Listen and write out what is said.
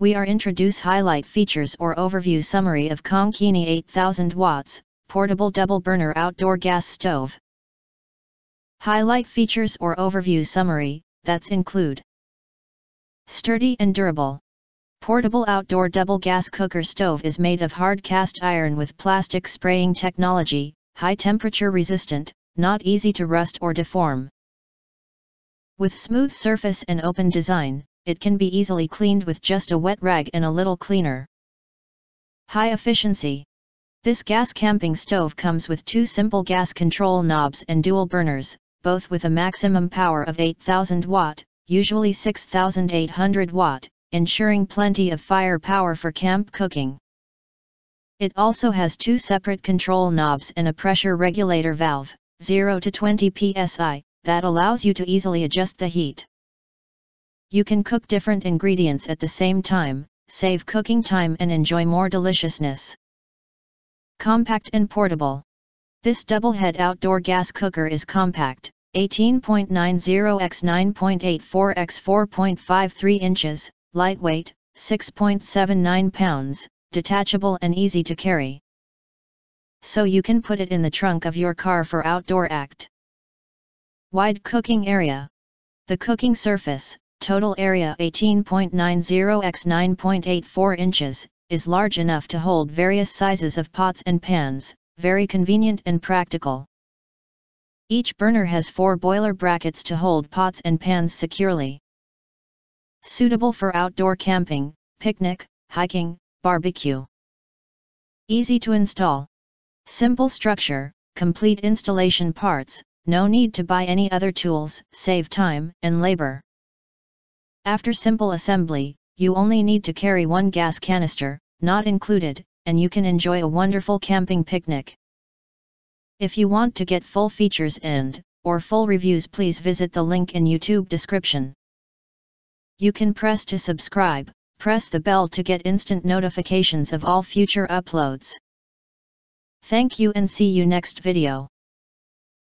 we are introduce highlight features or overview summary of KONKENIE 8000W, portable double burner outdoor gas stove. Highlight features or overview summary, that's include: sturdy and durable. Portable outdoor double gas cooker stove is made of hard cast iron with plastic spraying technology, high temperature resistant, not easy to rust or deform. With smooth surface and open design, it can be easily cleaned with just a wet rag and a little cleaner. High efficiency. This gas camping stove comes with two simple gas control knobs and dual burners, both with a maximum power of 8000 watt, usually 6800 watt, ensuring plenty of fire power for camp cooking. It also has two separate control knobs and a pressure regulator valve, 0 to 20 psi, that allows you to easily adjust the heat. You can cook different ingredients at the same time, save cooking time and enjoy more deliciousness. Compact and portable. This double-head outdoor gas cooker is compact, 18.90 x 9.84 x 4.53 inches, lightweight, 6.79 pounds, detachable and easy to carry. So you can put it in the trunk of your car for outdoor act. Wide cooking area. The cooking surface, total area 18.90 x 9.84 inches, is large enough to hold various sizes of pots and pans, very convenient and practical. Each burner has 4 boiler brackets to hold pots and pans securely. Suitable for outdoor camping, picnic, hiking, barbecue. Easy to install. Simple structure, complete installation parts, no need to buy any other tools, save time and labor. After simple assembly, you only need to carry one gas canister, not included, and you can enjoy a wonderful camping picnic. If you want to get full features or full reviews, please visit the link in YouTube description. You can press to subscribe, press the bell to get instant notifications of all future uploads. Thank you and see you next video.